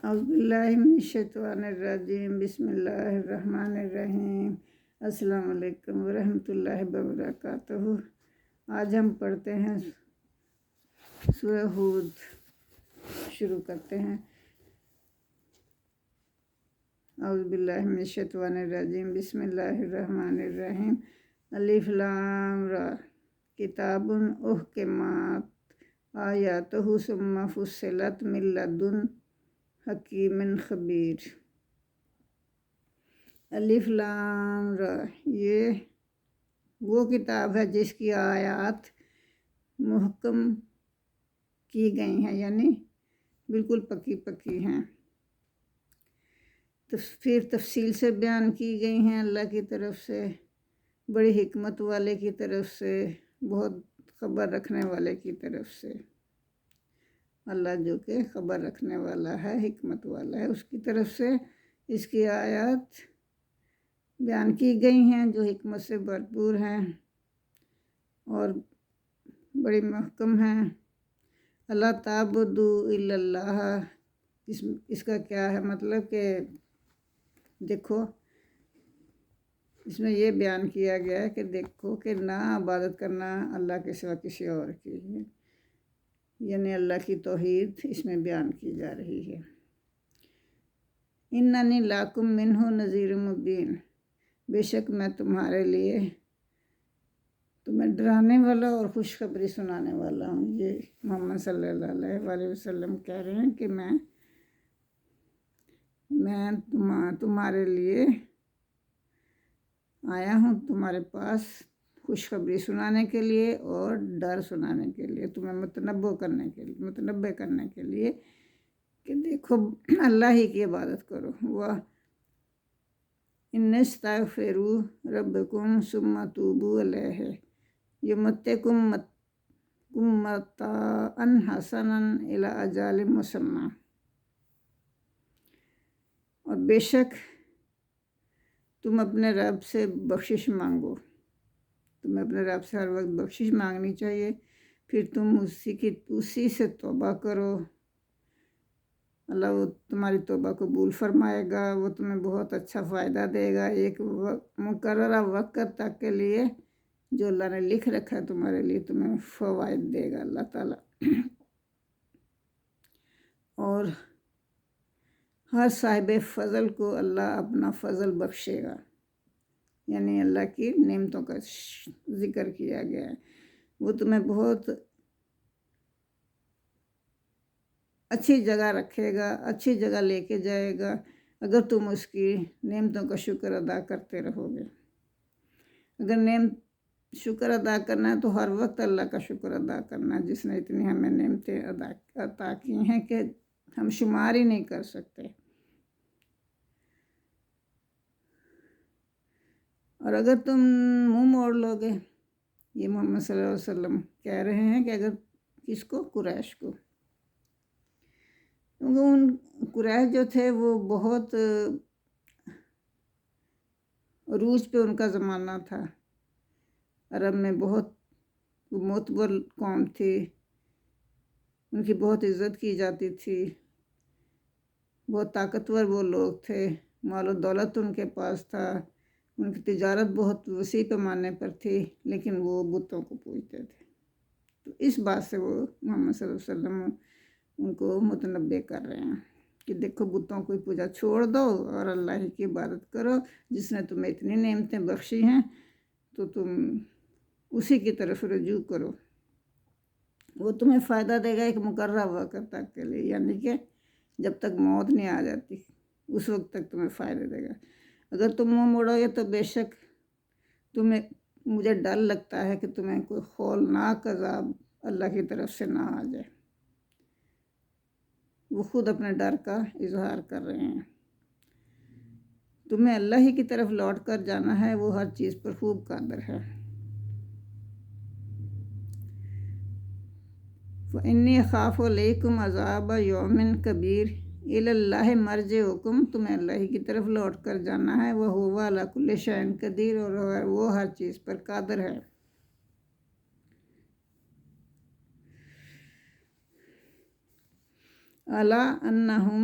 اعوذ باللہ من الشیطان الرجیم، بسم اللہ الرحمن الرحیم۔ السلام علیکم ورحمۃ اللہ وبرکاتہ۔ آج ہم پڑھتے ہیں سورہ ہود۔ شروع کرتے ہیں۔ اعوذ باللہ من الشیطان الرجیم، بسم اللہ الرحمن الرحیم۔ الف لام را، کتاب احکمات آیاتہ ثم فصلت من لدن حکیم خبیر۔ الف لام را، یہ وہ کتاب ہے جس کی آیات محکم کی گئی ہیں، یعنی بالکل پکی پکی ہیں، پھر تفصیل سے بیان کی گئی ہیں اللہ کی طرف سے، بڑی حکمت والے کی طرف سے، بہت خبر رکھنے والے کی طرف سے۔ اللہ جو کہ خبر رکھنے والا ہے، حکمت والا ہے، اس کی طرف سے اس کی آیات بیان کی گئی ہیں جو حکمت سے بھرپور ہیں اور بڑی محکم ہیں۔ اللہ تعبدوا الا اللہ، اس کا کیا ہے مطلب کہ دیکھو اس میں یہ بیان کیا گیا ہے کہ دیکھو کہ نہ عبادت کرنا اللہ کے سوا کسی اور کی ہے، یعنی اللہ کی توحید اس میں بیان کی جا رہی ہے۔ اننی لاکم منہ نذیر مبین، بے شک میں تمہارے لیے تمہیں ڈرانے والا اور خوشخبری سنانے والا ہوں۔ یہ محمد صلی اللہ علیہ وآلہ وسلم کہہ رہے ہیں کہ میں تمہارے لیے آیا ہوں، تمہارے پاس خوشخبری سنانے کے لیے اور ڈر سنانے کے لیے، تمہیں متنبع کرنے کے لیے کہ دیکھو اللہ ہی کی عبادت کرو۔ ان استغفروا ربکم ثم توبوا الیہ یمتعکم متاعا حسنا الی اجل مسمى، اور بے شک تم اپنے رب سے بخشش مانگو، تمہیں اپنے رب سے ہر وقت بخشش مانگنی چاہیے، پھر تم اسی سے توبہ کرو، اللہ وہ تمہاری توبہ قبول فرمائے گا، وہ تمہیں بہت اچھا فائدہ دے گا ایک مقررہ وقت تک کے لیے جو اللہ نے لکھ رکھا ہے تمہارے لیے، تمہیں فوائد دے گا اللہ تعالیٰ۔ اور ہر صاحب فضل کو اللہ اپنا فضل بخشے گا، یعنی اللہ کی نعمتوں کا ذکر کیا گیا ہے، وہ تمہیں بہت اچھی جگہ رکھے گا، اچھی جگہ لے کے جائے گا اگر تم اس کی نعمتوں کا شکر ادا کرتے رہو گے۔ اگر شکر ادا کرنا ہے تو ہر وقت اللہ کا شکر ادا کرنا ہے، جس نے اتنی ہمیں نعمتیں عطا کی ہیں کہ ہم شمار ہی نہیں کر سکتے۔ اور اگر تم منہ موڑ لو گے، یہ محمد صلی اللہ علیہ وسلم کہہ رہے ہیں کہ اگر کس کو؟ قریش کو، کیونکہ ان قریش جو تھے وہ بہت عروج پہ ان کا زمانہ تھا، عرب میں بہت معتبر قوم تھی، ان کی بہت عزت کی جاتی تھی، بہت طاقتور وہ لوگ تھے، مال و دولت ان کے پاس تھا، ان کی تجارت بہت وسیع پیمانے پر تھی، لیکن وہ بتوں کو پوجتے تھے۔ تو اس بات سے وہ محمد صلی اللہ علیہ وسلم ان کو متنبع کر رہے ہیں کہ دیکھو بتوں کو پوجا چھوڑ دو اور اللہ ہی کی عبادت کرو، جس نے تمہیں اتنی نعمتیں بخشی ہیں تو تم اسی کی طرف رجوع کرو، وہ تمہیں فائدہ دے گا ایک مقررہ وقت تک کے لیے، یعنی کہ جب تک موت نہیں آ جاتی اس وقت تک تمہیں فائدہ دے گا۔ اگر تم منہ موڑو گے تو بے شک مجھے ڈر لگتا ہے کہ تمہیں کوئی ہولناک عذاب اللہ کی طرف سے نہ آ جائے۔ وہ خود اپنے ڈر کا اظہار کر رہے ہیں۔ تمہیں اللہ ہی کی طرف لوٹ کر جانا ہے، وہ ہر چیز پر خوب قادر ہے۔ فَإِنِّي أَخَافُ عَلَيْكُمْ عَذَابَ يَوْمٍ كَبِيرٍ إِلَى اللَّهِ مَرْجِعُكُمْ، تمہیں اللہ ہی کی طرف لوٹ کر جانا ہے، وَهُوَ عَلَى كُلِّ شَيْءٍ قَدِيرٌ، اور وہ ہر چیز پر قادر ہے۔ أَلَا أَنَّهُمْ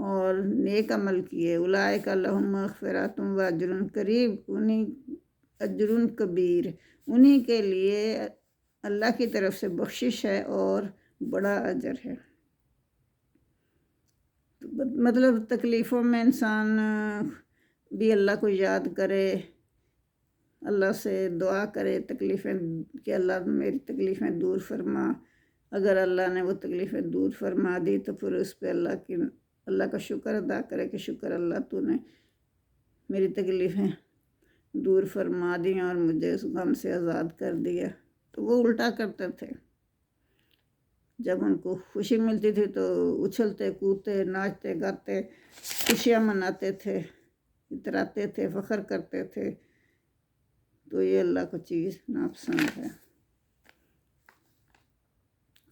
اور نیک عمل کیے، اولئک لہم مغفرۃ و اجر قریب، انہیں اجر کبیر، انہیں کے لیے اللہ کی طرف سے بخشش ہے اور بڑا اجر ہے۔ مطلب تکلیفوں میں انسان بھی اللہ کو یاد کرے، اللہ سے دعا کرے تکلیفیں کہ اللہ میری تکلیفیں دور فرما۔ اگر اللہ نے وہ تکلیفیں دور فرما دی تو پھر اس پہ اللہ کا شکر ادا کرے کہ شکر اللہ تو نے میری تکلیفیں دور فرما دی اور مجھے اس غم سے آزاد کر دیا۔ تو وہ الٹا کرتے تھے، جب ان کو خوشی ملتی تھی تو اچھلتے کودتے ناچتے گاتے خوشیاں مناتے تھے، اتراتے تھے، فخر کرتے تھے۔ تو یہ اللہ کو چیز ناپسند ہے۔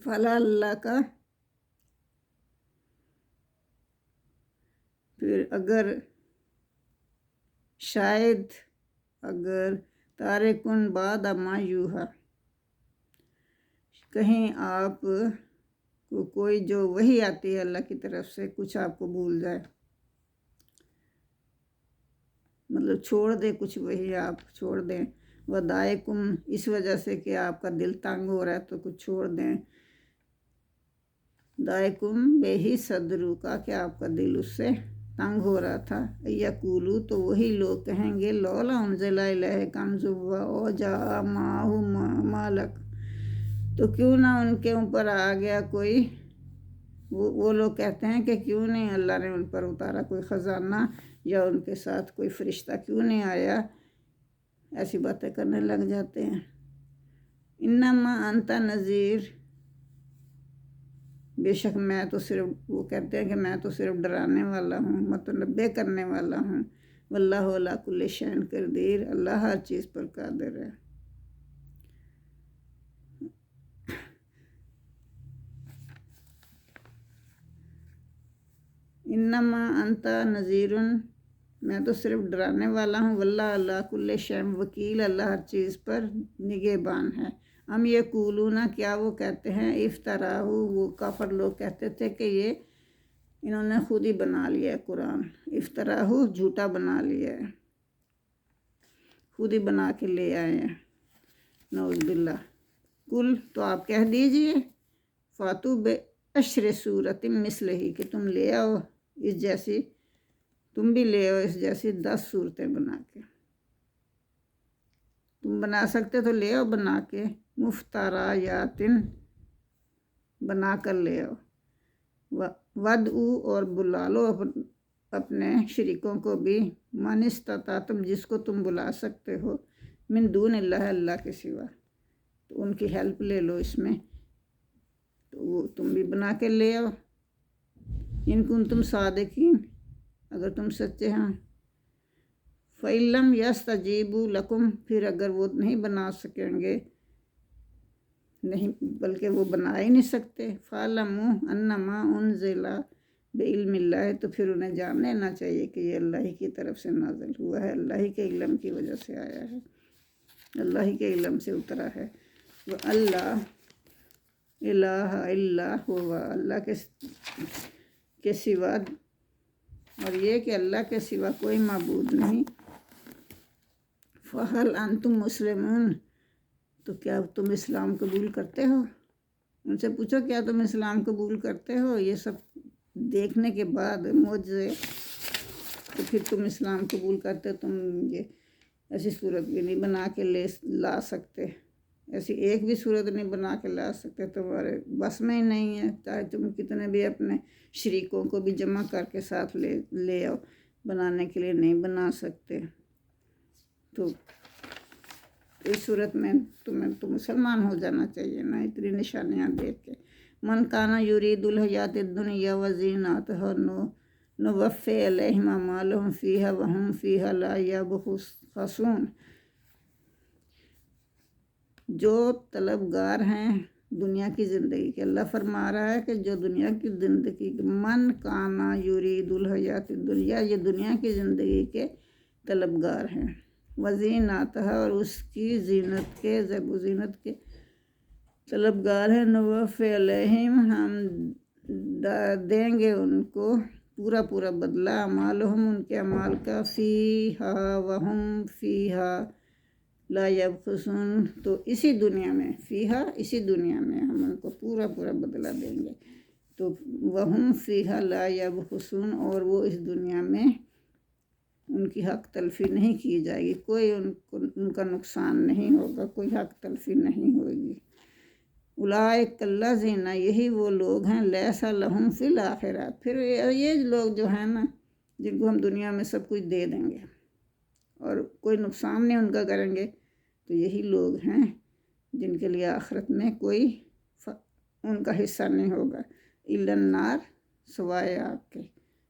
فلا اللہ کا پھر اگر تارکن بعد ما یوحی، کہیں آپ کو کوئی جو وحی آتی ہے اللہ کی طرف سے کچھ آپ کو بھول جائے، مطلب چھوڑ دیں کچھ وحی آپ چھوڑ دیں، ودائکم اس وجہ سے کہ آپ کا دل تنگ ہو رہا ہے تو کچھ چھوڑ دیں، دائکم بے ہی صدرو کا کہ آپ کا دل اس سے تنگ ہو رہا تھا، یقولو تو وہی لوگ کہیں گے لولا انزل الیہ کنز او جاء معہ ملک، تو کیوں نہ ان کے اوپر آ گیا کوئی، وہ لوگ کہتے ہیں کہ کیوں نہیں اللہ نے ان پر اتارا کوئی خزانہ یا ان کے ساتھ کوئی فرشتہ کیوں نہیں آیا، ایسی باتیں کرنے لگ جاتے ہیں۔ انما انت نذیر، بے شک میں تو صرف، وہ کہتے ہیں کہ میں تو صرف ڈرانے والا ہوں، متنبہ کرنے والا ہوں، واللہ علی کل شیء قدیر، اللہ ہر چیز پر قادر ہے۔ انما انت نذیر، میں تو صرف ڈرانے والا ہوں، واللہ علی کل شیء وکیل، اللہ ہر چیز پر نگہبان ہے۔ ہم یقولون، کیا وہ کہتے ہیں، افطراہ، وہ کافر لوگ کہتے تھے کہ یہ انہوں نے خود ہی بنا لیا ہے قرآن، افطراہ جھوٹا بنا لیا ہے، خود ہی بنا کے لے آئے ہیں، نعوذ باللہ۔ کل، تو آپ کہہ دیجئے، فاتو بعشر سورۃ مثلہ، کہ تم لے آؤ اس جیسی، تم بھی لے آؤ اس جیسی 10 صورتیں بنا کے، تم بنا سکتے تو لے آؤ بنا کے، مفتریاتن، بنا کر لے آؤ، ودعو، اور بلا لو اپنے شریکوں کو بھی، من استطعتم، جس کو تم بلا سکتے ہو، من دون اللہ، اللہ کے سوا، تو ان کی ہیلپ لے لو اس میں، تو وہ تم بھی بنا کے لے آؤ، ان کنتم صادقین، اگر تم سچے ہیں۔ فَإِن لَّمْ يَسْتَجِيبُوا لَكُمْ، پھر اگر وہ نہیں بنا سکیں گے، نہیں بلکہ وہ بنا ہی نہیں سکتے، فَاعْلَمُوا أَنَّمَا أُنزِلَ بِعِلْمِ اللَّهِ، تو پھر انہیں جان لینا چاہیے کہ یہ اللہ ہی کی طرف سے نازل ہوا ہے، اللہ ہی کے علم کی وجہ سے آیا ہے، اللہ ہی کے علم سے اترا ہے۔ وَاللَّهُ الہ الا هو، اللہ کے سوا، اور یہ کہ اللہ کے سوا کوئی معبود نہیں۔ فَهَلْ أَنْتُمْ مُسْلِمُونَ، تو کیا تم اسلام قبول کرتے ہو؟ ان سے پوچھو کیا تم اسلام قبول کرتے ہو؟ یہ سب دیکھنے کے بعد معجزے، تو پھر تم اسلام قبول کرتے، تم یہ ایسی صورت بھی نہیں بنا کے لا سکتے، ایسی ایک بھی صورت نہیں بنا کے لا سکتے، تمہارے بس میں ہی نہیں ہے، چاہے تم کتنے بھی اپنے شریکوں کو بھی جمع کر کے ساتھ لے آؤ، بنانے کے لیے نہیں بنا سکتے۔ تو اس صورت میں تمہیں تو مسلمان ہو جانا چاہیے نا، اتنی نشانیاں دیکھ کے۔ من کانا یرید الحیات الدنیا وزینتہا نوفی الیہم اعمالہم فیہا وہم فیہا لا یبخسون، جو طلبگار ہیں دنیا کی زندگی کے، اللہ فرما رہا ہے کہ جو دنیا کی زندگی، من کانا یرید الحیات الدنیا، یہ دنیا کی زندگی کے طلبگار ہیں، وزینتہا، اور اس کی زینت کے، زیب و زینت کے طلبگار ہیں، نوفی علیہم، ہم دیں گے ان کو پورا پورا بدلہ اعمالہم ان کے اعمال کا فیہا وہم فیہا لا یبخسون، تو اسی دنیا میں، فیہا اسی دنیا میں ہم ان کو پورا پورا بدلہ دیں گے، تو وہم فیہا لا یبخسون، اور وہ اس دنیا میں ان کی حق تلفی نہیں کی جائے گی، کوئی ان کا نقصان نہیں ہوگا، کوئی حق تلفی نہیں ہوگی۔ اولئک الذین، یہی وہ لوگ ہیں، لیس لہم فی الآخرہ، پھر یہ لوگ جو ہیں نا، جن کو ہم دنیا میں سب کچھ دے دیں گے اور کوئی نقصان نہیں ان کا کریں گے، تو یہی لوگ ہیں جن کے لیے آخرت میں کوئی ان کا حصہ نہیں ہوگا، الا النار، سوائے آگ کے۔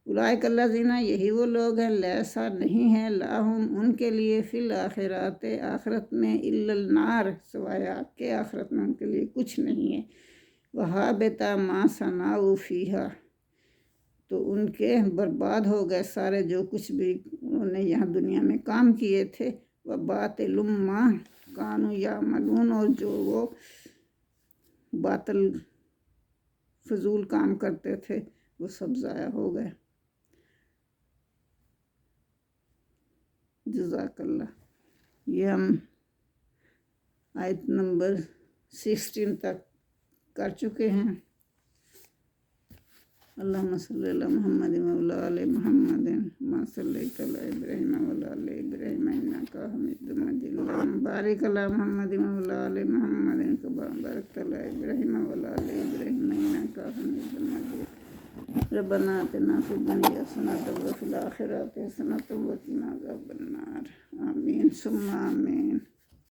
اولئک الذین، یہی وہ لوگ ہیں، لیسا نہیں ہے، لہم ان کے لیے، فی الآخرات، آخرت میں، الا النار، سوائے آگ کے، آخرت میں ان کے لیے کچھ نہیں ہے۔ وحبط ما صنعوا فیہا، تو ان کے برباد ہو گئے سارے جو کچھ بھی انہوں نے یہاں دنیا میں کام کیے تھے، وباطل ما کانوا یعملون، اور جو وہ باطل فضول کام کرتے تھے وہ سب ضائع ہو گئے۔ جزاک اللہ۔ یہ ہم آیت نمبر 16 تک کر چکے ہیں۔ اللہم صلی علی محمد وعلی آل محمد کما صلیت علی ابراہیم وعلی آل ابراہیم انک حمید مجید، اللہم بارک علی محمد وعلی آل محمد کما بارکت علی ابراہیم وعلی آل ابراہیم انک حمید مجید۔ ربنا آتنا فی الدنیا حسنۃ وفی الآخرۃ حسنۃ وقنا عذاب النار، آمین ثم آمین۔